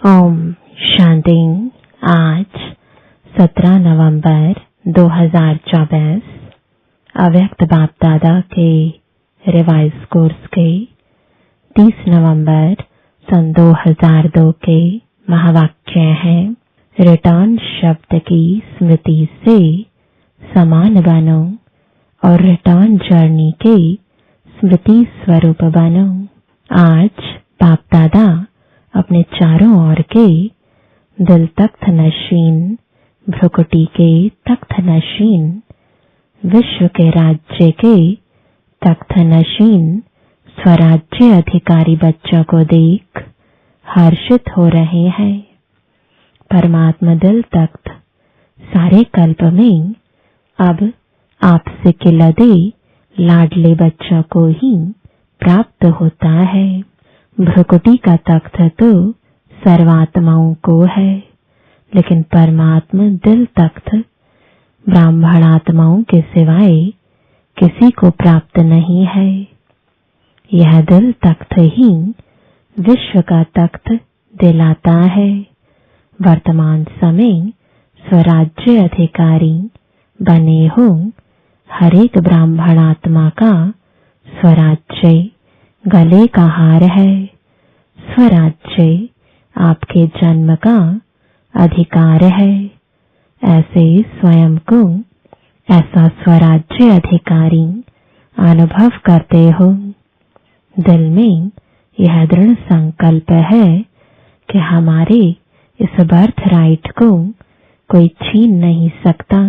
ओम शांति। आज 17 नवंबर 2024 अव्यक्त बाप दादा के रिवाइज कोर्स के 30 नवंबर सन 2002 के महावाक्य हैं। रिटर्न शब्द की स्मृति से समान बनो और रिटर्न जर्नी के स्मृति स्वरूप बनो। आज बाप दादा अपने चारों ओर के दिल तख्त नशीन, भ्रुकुटी के तख्त नशीन, विश्व के राज्य के तख्त नशीन स्वराज्य अधिकारी बच्चों को देख हर्षित हो रहे हैं। परमात्मा दिल तख्त सारे कल्प में अब आपसे किलदे लाडले बच्चों को ही प्राप्त होता है। भ्रुकुटी का तख्त तो सर्वात्माओं को है, लेकिन परमात्मा दिल तख्त ब्राह्मण आत्माओं के सिवाय किसी को प्राप्त नहीं है। यह दिल तख्त ही विश्व का तख्त दिलाता है। वर्तमान समय स्वराज्य अधिकारी बने हो हर एक ब्राह्मण आत्मा का स्वराज्य गले का हार है। स्वराज्य आपके जन्म का अधिकार है। ऐसे स्वयं को ऐसा स्वराज्य अधिकारी अनुभव करते हो। दिल में यह दृढ़ संकल्प है कि हमारे इस बर्थ राइट को कोई छीन नहीं सकता।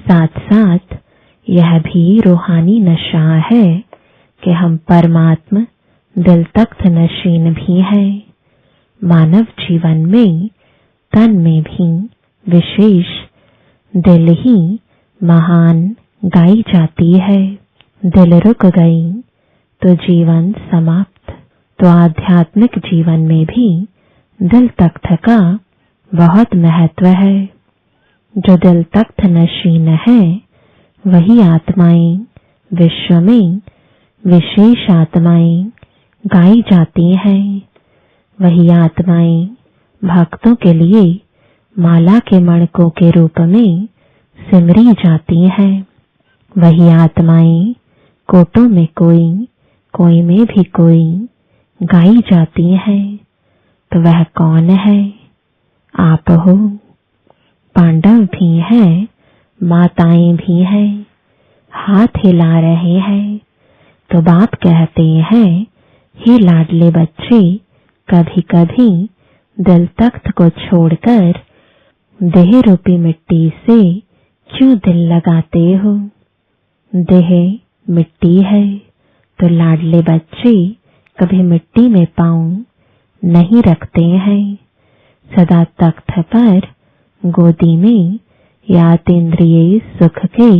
साथ साथ यह भी रूहानी नशा है कि हम परमात्मा दिल तख्त नशीन भी हैं। मानव जीवन में तन में भी विशेष दिल ही महान गाई जाती है। दिल रुक गई तो जीवन समाप्त। तो आध्यात्मिक जीवन में भी दिल तख्त का बहुत महत्व है। जो दिल तख्त नशीन है वही आत्माएं विश्व में विशेष आत्माएं गाई जाती हैं। वही आत्माएं भक्तों के लिए माला के मणकों के रूप में सिमरी जाती हैं। वही आत्माएं कोटों में कोई, कोई में भी कोई गाई जाती हैं। तो वह कौन है? आप हो। पांडव भी हैं, माताएं भी हैं, हाथ हिला रहे हैं। तो बाप कहते हैं, हे लाडले बच्चे, कभी कभी दिल तख्त को छोड़कर देह रूपी मिट्टी से क्यों दिल लगाते हो? देह मिट्टी है तो लाडले बच्चे कभी मिट्टी में पांव नहीं रखते हैं। सदा तख्त पर गोदी में या अतीन्द्रिय सुख के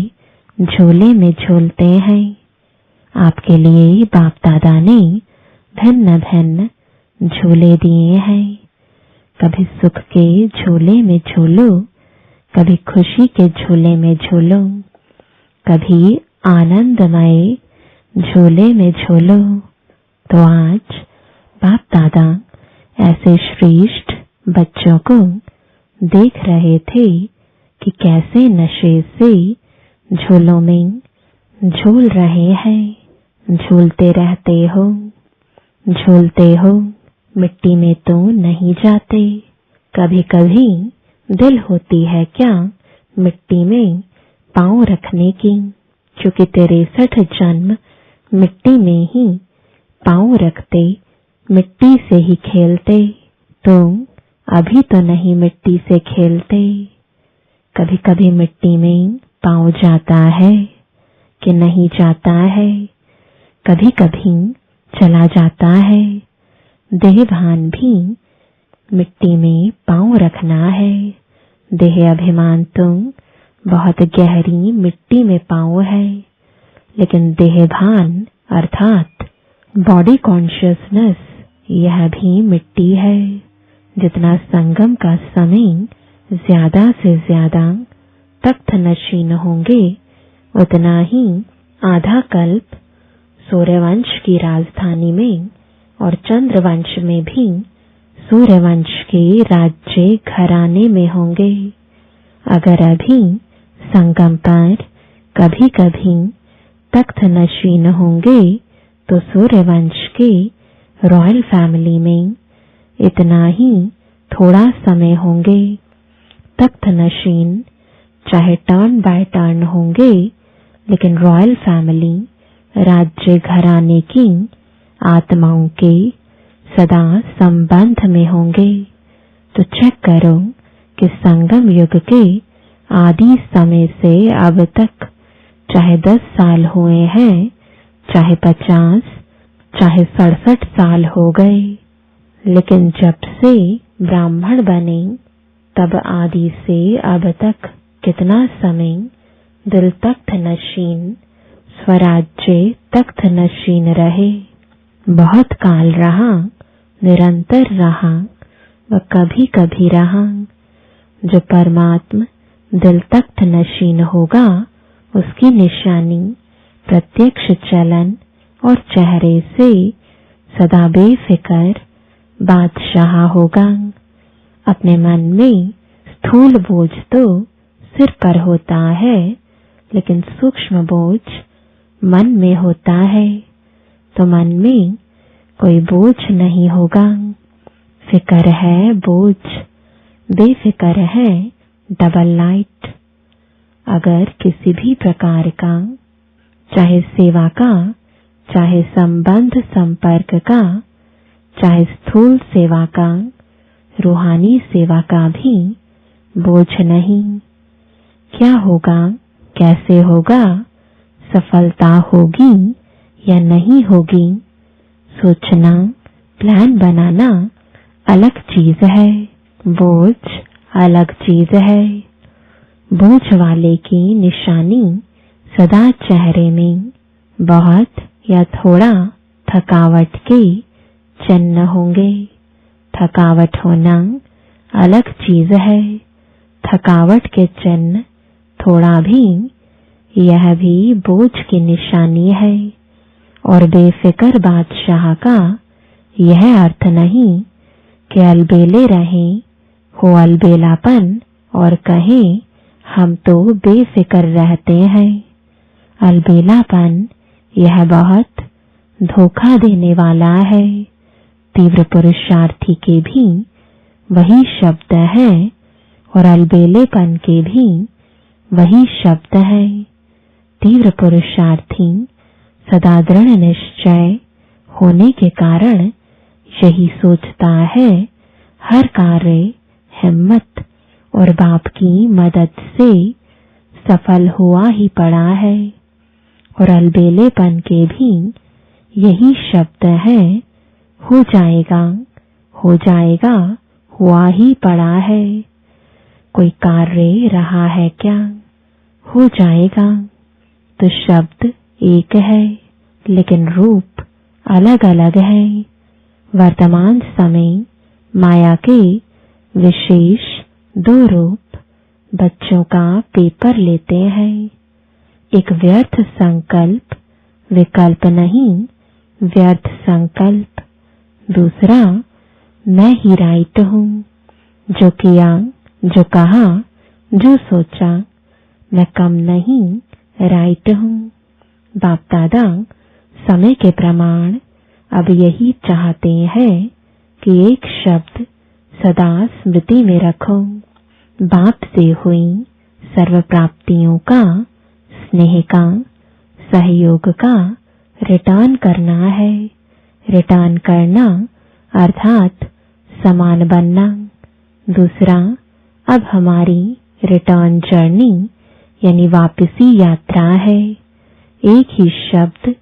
झोले में झूलते हैं। आपके लिए बाप दादा ने भिन्न भिन्न झूले दिए हैं। कभी सुख के झूले में झूलो, कभी खुशी के झूले में झूलो, कभी आनंदमय झूले में झूलो। तो आज बाप दादा ऐसे श्रेष्ठ बच्चों को देख रहे थे कि कैसे नशे से झूलों में झूल रहे हैं। झूलते रहते हो, झूलते हो, मिट्टी में तो नहीं जाते। कभी कभी दिल होती है क्या मिट्टी में पांव रखने की, क्योंकि 63 जन्म मिट्टी में ही पांव रखते, मिट्टी से ही खेलते। तो अभी तो नहीं मिट्टी से खेलते। कभी कभी मिट्टी में पांव जाता है कि नहीं जाता है, कभी कभी चला जाता है। देह भान भी मिट्टी में पांव रखना है। देह अभिमान तो बहुत गहरी मिट्टी में पांव है, लेकिन देह भान अर्थात बॉडी कॉन्शियसनेस यह भी मिट्टी है। जितना संगम का समय ज्यादा से ज्यादा तख्त नशीन होंगे, उतना ही आधा कल्प सूर्यवंश की राजधानी में और चंद्रवंश में भी सूर्यवंश के राज्य घराने में होंगे। अगर अभी संगम पर कभी कभी तख्त नशीन होंगे तो सूर्यवंश के रॉयल फैमिली में इतना ही थोड़ा समय होंगे। तख्त नशीन चाहे टर्न बाय टर्न होंगे, लेकिन रॉयल फैमिली राज्य घराने की आत्माओं के सदा संबंध में होंगे। तो चेक करो कि संगम युग के आदि समय से अब तक चाहे 10 साल हुए हैं, चाहे 50, चाहे 67 साल हो गए, लेकिन जब से ब्राह्मण बने तब आदि से अब तक कितना समय दिल तख्त नशीन, स्वराज्य तख्त नशीन रहे। बहुत काल रहा, निरंतर रहा व कभी कभी रहा। जो परमात्मा दिल तख्त नशीन होगा, उसकी निशानी प्रत्यक्ष चलन और चेहरे से सदा बेफिक्र बादशाह होगा। अपने मन में स्थूल बोझ तो सिर पर होता है, लेकिन सूक्ष्म बोझ मन में होता है। तो मन में कोई बोझ नहीं होगा। फिक्र है बोझ, बेफिक्र है डबल लाइट। अगर किसी भी प्रकार का, चाहे सेवा का, चाहे संबंध संपर्क का, चाहे स्थूल सेवा का, रूहानी सेवा का भी बोझ नहीं, क्या होगा, कैसे होगा, सफलता होगी या नहीं होगी, सोचना, प्लान बनाना अलग चीज है, बोझ अलग चीज है। बोझ वाले की निशानी सदा चेहरे में बहुत या थोड़ा थकावट के चिन्ह होंगे। थकावट होना अलग चीज है, थकावट के चिन्ह थोड़ा भी, यह भी बोझ की निशानी है। और बेफिक्र बादशाह का यह अर्थ नहीं कि अलबेले रहें, हो अलबेलापन और कहें हम तो बेफिक्र रहते हैं। अलबेलापन यह बहुत धोखा देने वाला है। तीव्र पुरुषार्थी के भी वही शब्द है और अलबेलेपन के भी वही शब्द है। तीव्र पुरुषार्थी सदा दृढ़ निश्चय होने के कारण यही सोचता है हर कार्य हिम्मत और बाप की मदद से सफल हुआ ही पड़ा है। और अलबेलेपन के भी यही शब्द है, हो जाएगा, हो जाएगा, हुआ ही पड़ा है। कोई कार्य रहा है क्या, हो जाएगा। तो शब्द एक है, लेकिन रूप अलग अलग है। वर्तमान समय माया के विशेष 2 रूप बच्चों का पेपर लेते हैं। एक व्यर्थ संकल्प, विकल्प नहीं, व्यर्थ संकल्प। दूसरा, मैं ही राइट हूँ। जो किया, जो कहा, जो सोचा, मैं कम नहीं, राइट हूँ। बाप दादा समय के प्रमाण अब यही चाहते हैं कि एक शब्द सदा स्मृति में रखो। बाप से हुई सर्व प्राप्तियों का, स्नेह का, सहयोग का रिटर्न करना है। रिटर्न करना अर्थात समान बनना। दूसरा, अब हमारी रिटर्न जर्नी यानी वापसी यात्रा है। एक ही शब्द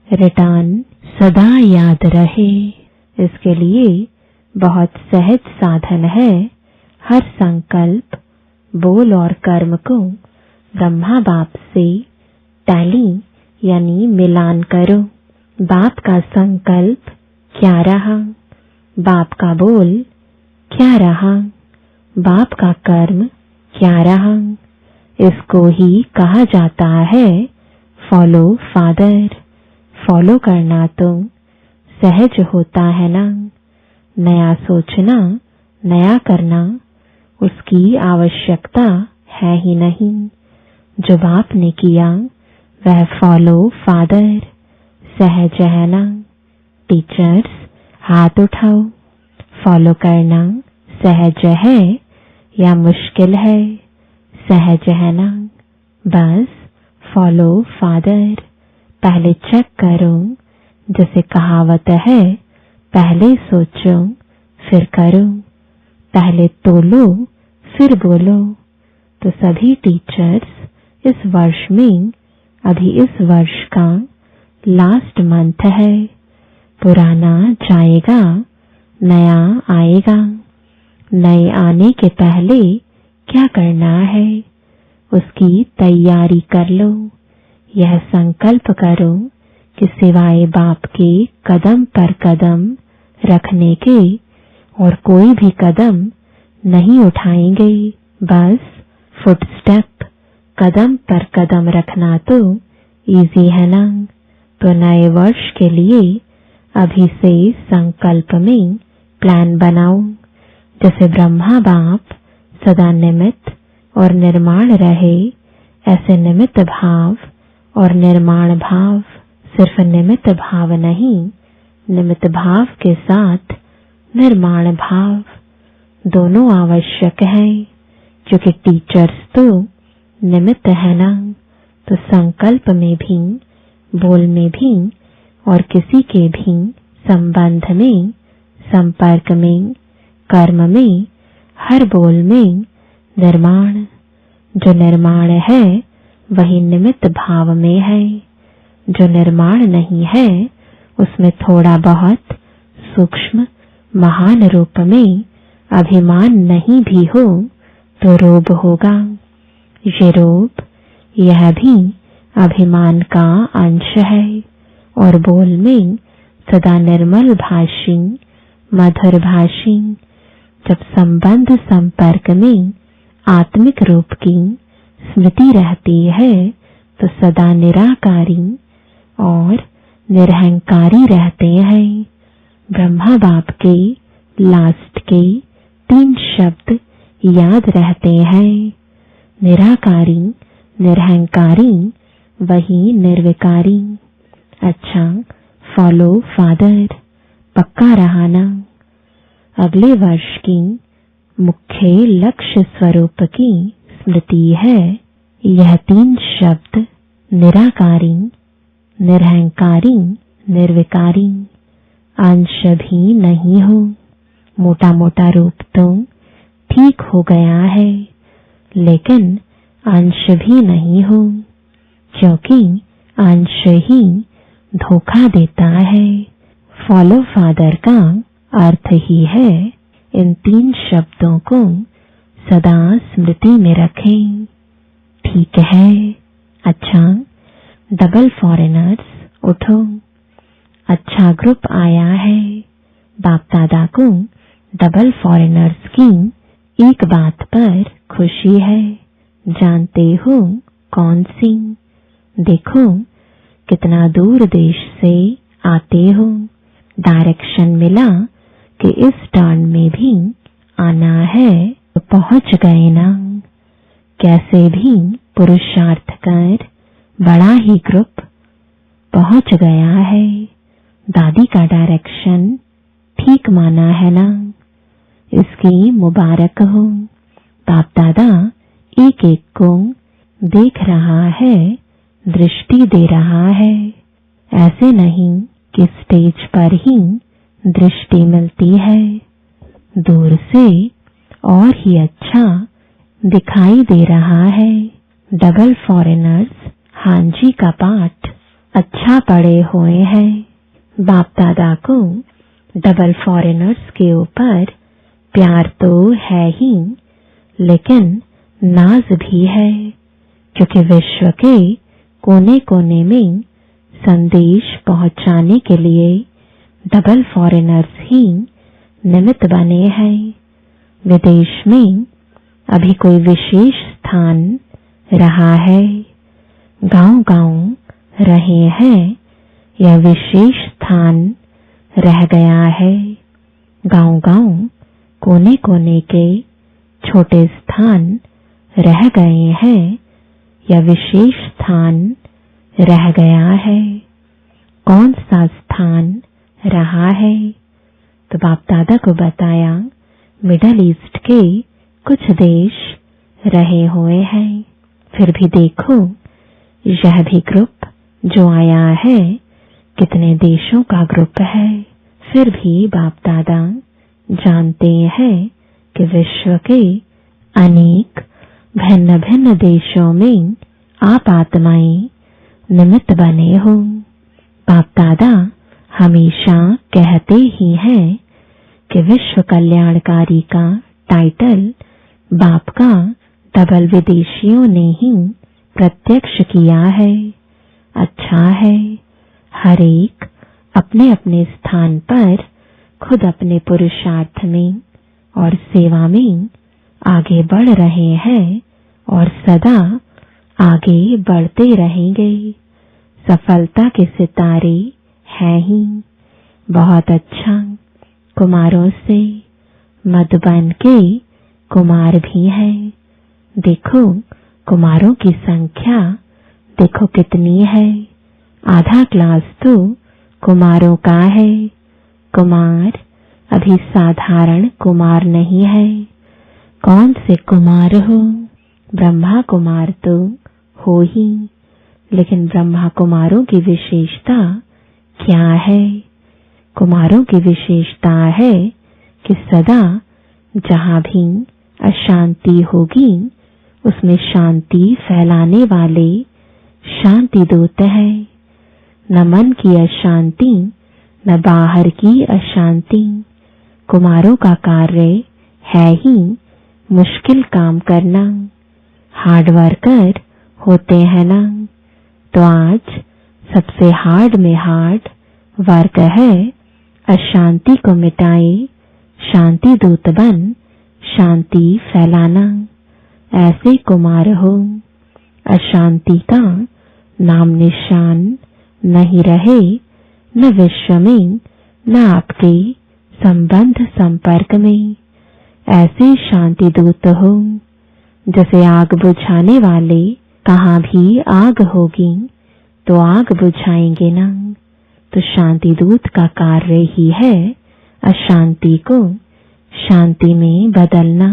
रिटर्न सदा याद रहे। इसके लिए बहुत सहज साधन है। हर संकल्प, बोल और कर्म को ब्रह्मा बाप से टैली यानी मिलान करो। बाप का संकल्प क्या रहा, बाप का बोल क्या रहा, बाप का कर्म क्या रहा, इसको ही कहा जाता है फॉलो फादर। फॉलो करना तो सहज होता है ना। नया सोचना, नया करना उसकी आवश्यकता है ही नहीं। जो बाप ने किया वह फॉलो फादर सहज है ना। टीचर्स हाथ उठाओ। फॉलो करना सहज है या मुश्किल है? सहज है ना। बस फॉलो फादर। पहले चेक करो, जैसे कहावत है, पहले सोचो फिर करो, पहले तोलो फिर बोलो। तो सभी टीचर्स इस वर्ष में, अभी इस वर्ष का लास्ट मंथ है, पुराना जाएगा नया आएगा। नए आने के पहले क्या करना है उसकी तैयारी कर लो। यह संकल्प करो कि सिवाय बाप के कदम पर कदम रखने के और कोई भी कदम नहीं उठाएंगे। बस फुटस्टेप कदम पर कदम रखना तो इजी है ना। तो नए वर्ष के लिए अभी से संकल्प में प्लान बनाओ। जैसे ब्रह्मा बाप सदा निमित्त और निर्माण रहे, ऐसे निमित्त भाव और निर्माण भाव, सिर्फ निमित्त भाव नहीं, निमित्त भाव के साथ निर्माण भाव दोनों आवश्यक है। क्योंकि टीचर्स तो निमित्त है ना। तो संकल्प में भी, बोल में भी और किसी के भी संबंध में, संपर्क में, कर्म में, हर बोल में निर्माण। जो निर्माण है वही निमित्त भाव में है। जो निर्माण नहीं है उसमें थोड़ा बहुत सूक्ष्म महान रूप में अभिमान नहीं भी हो तो रोब होगा। ये रोब, यह भी अभिमान का अंश है। और बोल में सदा निर्मल भाषी, मधुर भाषी। जब संबंध संपर्क में आत्मिक रूप की स्मृति रहती है तो सदा निराकारी और निरहंकारी रहते हैं। ब्रह्मा बाप के लास्ट के 3 शब्द याद रहते हैं, निराकारी, निरहंकारी, वही निर्विकारी। अच्छा, फॉलो फादर पक्का रहाना। अगले वर्ष की मुख्य लक्ष्य स्वरूप की स्मृति है यह 3 शब्द, निराकारी, निरहंकारी, निर्विकारी। अंश भी नहीं हो। मोटा मोटा रूप तो ठीक हो गया है, लेकिन अंश भी नहीं हो, क्योंकि अंश ही धोखा देता है। फॉलो फादर का अर्थ ही है इन 3 शब्दों को सदा स्मृति में रखें। ठीक है। अच्छा, डबल फॉरेनर्स उठो। अच्छा ग्रुप आया है। बाप दादा को डबल फॉरेनर्स की एक बात पर खुशी है। जानते हो कौन सी? देखो कितना दूर देश से आते हो। डायरेक्शन मिला कि इस टर्न में भी आना है तो पहुंच गए ना। कैसे भी पुरुषार्थ कर बड़ा ही ग्रुप पहुंच गया है। दादी का डायरेक्शन ठीक माना है ना। इसकी मुबारक हो। बाप दादा एक एक को देख रहा है, दृष्टि दे रहा है। ऐसे नहीं कि स्टेज पर ही दृष्टि मिलती है, दूर से और ही अच्छा दिखाई दे रहा है। डबल फॉरेनर्स हांजी का पाठ अच्छा पढ़े हुए हैं। बाप दादा को डबल फॉरेनर्स के ऊपर प्यार तो है ही, लेकिन नाज भी है, क्योंकि विश्व के कोने कोने में संदेश पहुंचाने के लिए डबल फॉरेनर्स ही निमित्त बने हैं। विदेश में अभी कोई विशेष स्थान रहा है, गांव-गांव रहे हैं, यह विशेष स्थान रह गया है। गांव-गांव कोने कोने के छोटे स्थान रह गए हैं या विशेष स्थान रह गया है? कौन सा स्थान रहा है? तो बाप दादा को बताया मिडल ईस्ट के कुछ देश रहे हुए हैं। फिर भी देखो, यह भी ग्रुप जो आया है कितने देशों का ग्रुप है। फिर भी बाप दादा जानते हैं कि विश्व के अनेक भिन्न भिन्न देशों में आप आत्माएं निमित्त बने हो। बाप दादा हमेशा कहते ही हैं कि विश्व कल्याणकारी का टाइटल बाप का डबल विदेशियों ने ही प्रत्यक्ष किया है। अच्छा है, हर एक अपने अपने स्थान पर खुद अपने पुरुषार्थ में और सेवा में आगे बढ़ रहे हैं और सदा आगे बढ़ते रहेंगे। सफलता के सितारे हैं ही। बहुत अच्छा, कुमारों से मधुबन के कुमार भी हैं। देखो कुमारों की संख्या देखो कितनी है। आधा क्लास तो कुमारों का है। कुमार अभी साधारण कुमार नहीं है। कौन से कुमार हो? ब्रह्मा कुमार तो हो ही, लेकिन ब्रह्मा कुमारों की विशेषता क्या है? कुमारों की विशेषता है कि सदा जहां भी अशांति होगी उसमें शांति फैलाने वाले शांति दूत है। न मन की अशांति न बाहर की अशांति। कुमारों का कार्य है ही मुश्किल काम करना। हार्ड वर्कर होते हैं ना, तो आज सबसे हार्ड में हार्ड वर्क है अशांति को मिटाए, शांति दूत बन शांति फैलाना। ऐसे कुमार हो, अशांति का नाम निशान नहीं रहे न विश्व में न आपके संबंध संपर्क में। ऐसे शांति दूत हो जैसे आग बुझाने वाले कहाँ भी आग होगी तो आग बुझाएंगे ना। तो शांति दूत का कार्य ही है अशांति को शांति में बदलना।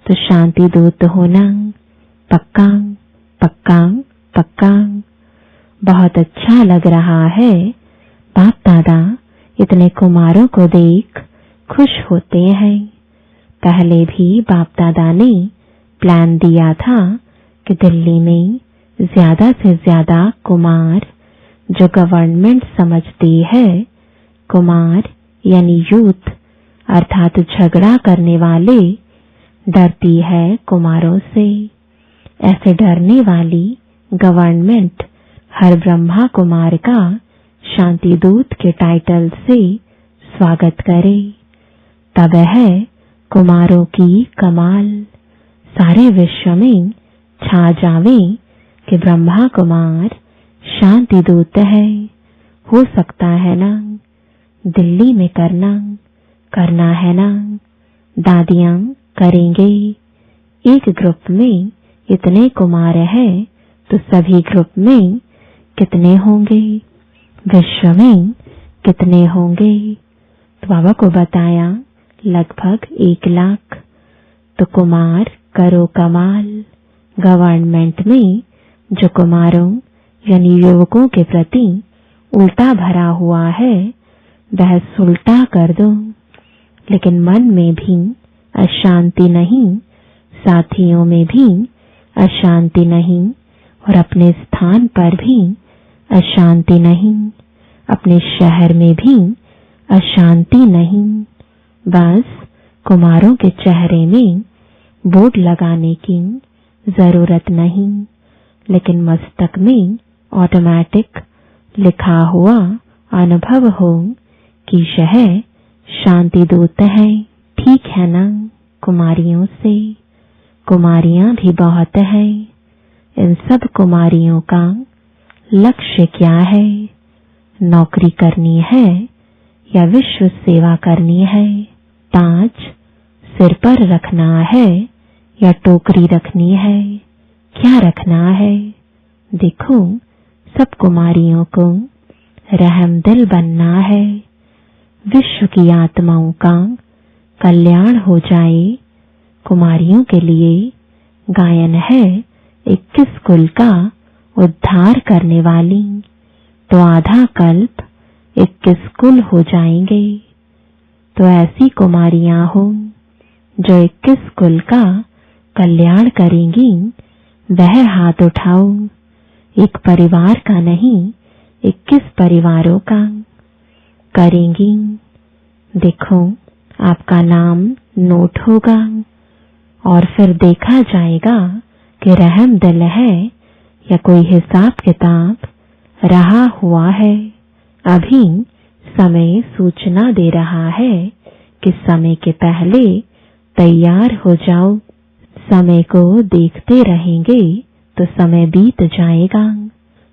तो शांति दूत होना पक्का पक्का पक्का। बहुत अच्छा लग रहा है। बाप दादा इतने कुमारों को देख खुश होते हैं। पहले भी बाप दादा ने प्लान दिया था कि दिल्ली में ज्यादा से ज्यादा कुमार जो गवर्नमेंट समझती है कुमार यानी यूथ अर्थात झगड़ा करने वाले डरती है कुमारों से। ऐसे डरने वाली गवर्नमेंट हर ब्रह्मा कुमार का शांति दूत के टाइटल से स्वागत करे। तब है कुमारों की कमाल सारे विश्व में छा जावे कि ब्रह्मा कुमार शांति दूत है। हो सकता है ना दिल्ली में करना है ना, दादियां करेंगे। एक ग्रुप में इतने कुमार हैं तो सभी ग्रुप में कितने होंगे, विश्व में कितने होंगे? तो बाबा को बताया लगभग 1 लाख। तो कुमार करो कमाल। गवर्नमेंट में जो कुमारों यानी युवकों के प्रति उल्टा भरा हुआ है वह सुलटा कर दो। लेकिन मन में भी अशांति नहीं, साथियों में भी अशांति नहीं और अपने स्थान पर भी अशांति नहीं, अपने शहर में भी अशांति नहीं। बस कुमारों के चेहरे में बोर्ड लगाने की जरूरत नहीं, लेकिन मस्तक में ऑटोमेटिक लिखा हुआ अनुभव हो कि यह शांति दूत है। ठीक है ना? कुमारियों से कुमारियां भी बहुत है। इन सब कुमारियों का लक्ष्य क्या है? नौकरी करनी है या विश्व सेवा करनी है? ताज सिर पर रखना है या टोकरी रखनी है, क्या रखना है? देखो, सब कुमारियों को रहमदिल बनना है। विश्व की आत्माओं का कल्याण हो जाए। कुमारियों के लिए गायन है 21 कुल का उद्धार करने वाली, तो आधा कल्प 21 कुल हो जाएंगे। तो ऐसी कुमारियां हो जो 21 कुल का कल्याण करेंगी, वह हाथ उठाओ। एक परिवार का नहीं, 21 परिवारों का करेंगी। देखो, आपका नाम नोट होगा और फिर देखा जाएगा कि रहमदिल है या कोई हिसाब किताब रहा हुआ है। अभी समय सूचना दे रहा है कि समय के पहले तैयार हो जाओ। समय को देखते रहेंगे तो समय बीत जाएगा।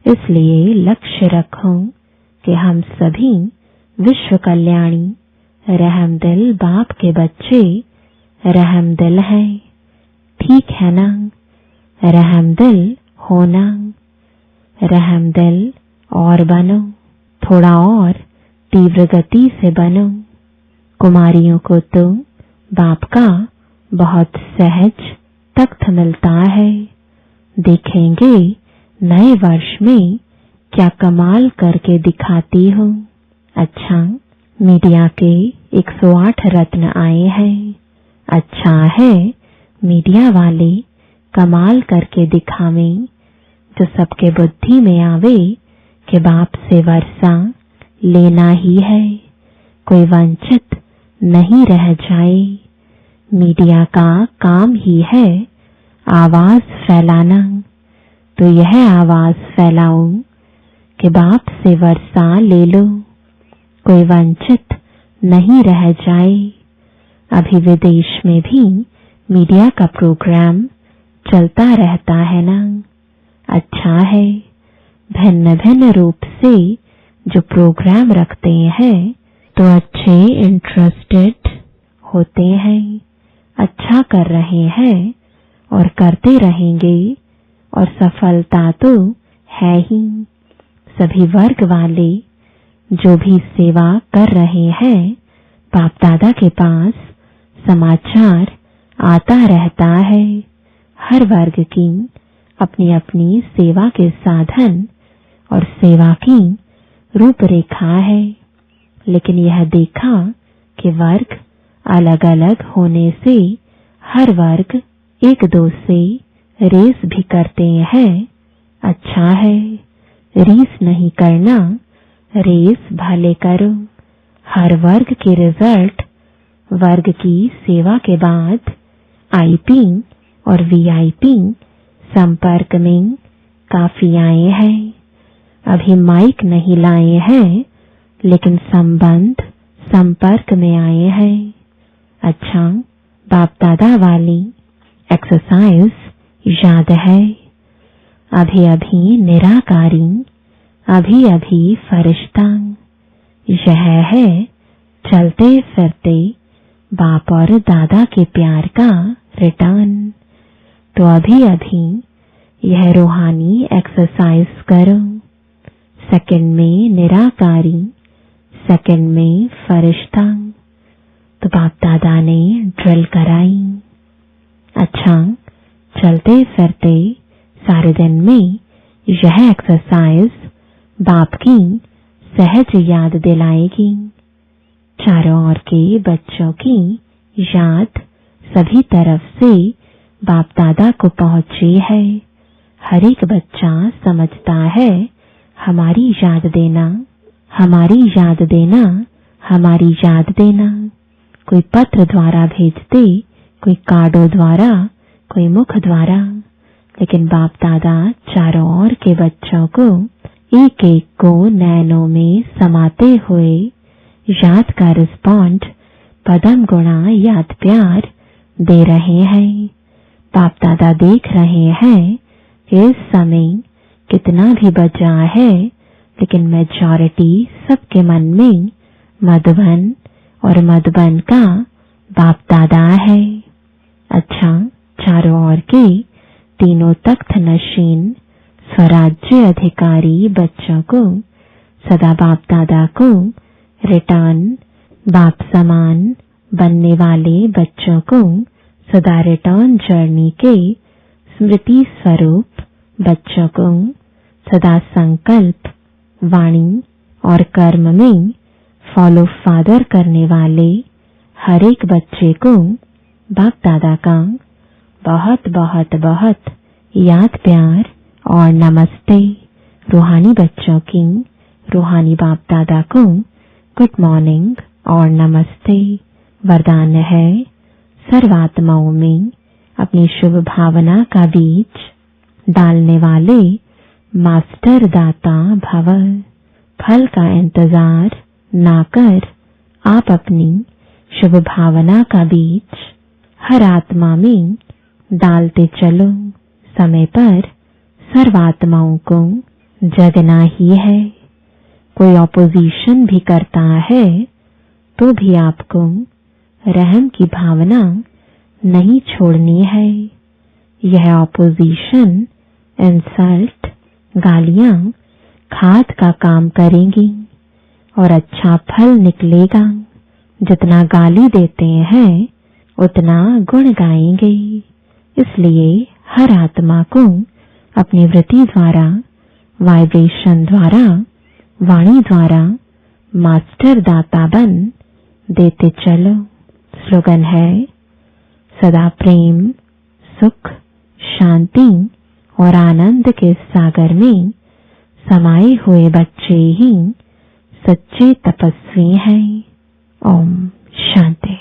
इसलिए लक्ष्य रखो कि हम सभी विश्व कल्याणी रहमदिल बाप के बच्चे रहमदिल हैं। ठीक है ना? रहमदिल होना, रहमदिल और बनो, थोड़ा और तीव्र गति से बनो। कुमारियों को तो बाप का बहुत सहज तख्त मिलता है। देखेंगे नए वर्ष में क्या कमाल करके दिखाती हो। अच्छा, मीडिया के 108 रत्न आए हैं। अच्छा है मीडिया वाले कमाल करके दिखावें, जो सबके बुद्धि में आवे कि बाप से वर्षा लेना ही है, कोई वंचित नहीं रह जाए। मीडिया का काम ही है आवाज फैलाना, तो यह आवाज फैलाऊं कि बाप से वर्षा ले लो, कोई वंचित नहीं रह जाए। अभी विदेश में भी मीडिया का प्रोग्राम चलता रहता है ना। अच्छा है, भिन्न भिन्न रूप से जो प्रोग्राम रखते हैं तो अच्छे इंटरेस्टेड होते हैं, अच्छा कर रहे हैं और करते रहेंगे, और सफलता तो है ही। सभी वर्ग वाले जो भी सेवा कर रहे हैं, बाप दादा के पास समाचार आता रहता है। हर वर्ग की अपनी अपनी सेवा के साधन और सेवा की रूपरेखा है, लेकिन यह देखा कि वर्ग अलग अलग होने से हर वर्ग एक दो से रेस भी करते हैं। अच्छा है, रीस नहीं करना, रेस भले करो। हर वर्ग के रिजल्ट वर्ग की सेवा के बाद आईपी और वीआईपी संपर्क में काफी आए हैं। अभी माइक नहीं लाए हैं, लेकिन संबंध संपर्क में आए हैं। अच्छा, बाप दादा वाली एक्सरसाइज याद है? अभी अभी निराकारी, अभी अभी फरिश्ता, यह है चलते फिरते बाप और दादा के प्यार का रिटर्न। तो अभी अभी यह रूहानी एक्सरसाइज करो। सेकंड में निराकारी, सेकंड में फरिश्ता। तो बाप दादा ने ड्रिल कराई। अच्छा, चलते फिरते सारे दिन में यह एक्सरसाइज बाप की सहज याद दिलाएगी। चारों ओर के बच्चों की याद सभी तरफ से बाप दादा को पहुंची है। हर एक बच्चा समझता है हमारी याद देना, हमारी याद देना, हमारी याद देना। कोई पत्र द्वारा भेजते, कोई कार्डों द्वारा, कोई मुख द्वारा, लेकिन बाप दादा चारों ओर के बच्चों को एक एक को नैनों में समाते हुए याद का रिस्पॉन्ड पदम गुणा याद प्यार दे रहे हैं। बाप दादा देख रहे हैं कि इस समय कितना भी बचा है, लेकिन मेजॉरिटी सबके मन में मधुबन और मधुबन का बाप दादा है। अच्छा, चारों ओर के तीनों तख्त नशीन स्वराज्य अधिकारी बच्चों को सदा बाप दादा को रिटर्न बाप समान बनने वाले बच्चों को सदा रिटर्न जर्नी के स्मृति स्वरूप बच्चों को सदा संकल्प, वाणी और कर्म में फॉलो फादर करने वाले हर एक बच्चे को बाप दादा का बहुत बहुत बहुत याद प्यार और नमस्ते। रूहानी बच्चों की रूहानी बाप दादा को गुड मॉर्निंग और नमस्ते। वरदान है, सर्वात्माओं में अपनी शुभ भावना का बीज डालने वाले मास्टर दाता भव। फल का इंतजार ना कर आप अपनी शुभ भावना का बीज हर आत्मा में डालते चलो। समय पर सर्वात्माओं को जगना ही है। कोई ऑपोजिशन भी करता है तो भी आपको रहम की भावना नहीं छोड़नी है। यह ऑपोजिशन, इंसल्ट, गालियां खाद का काम करेंगी और अच्छा फल निकलेगा। जितना गाली देते हैं उतना गुण गाएंगे। इसलिए हर आत्मा को अपनी वृत्ति द्वारा, वाइब्रेशन द्वारा, वाणी द्वारा मास्टर दाता बन देते चलो। स्लोगन है, सदा प्रेम, सुख, शांति और आनंद के सागर में समाये हुए बच्चे ही सच्चे तपस्वी हैं। ओम शांति।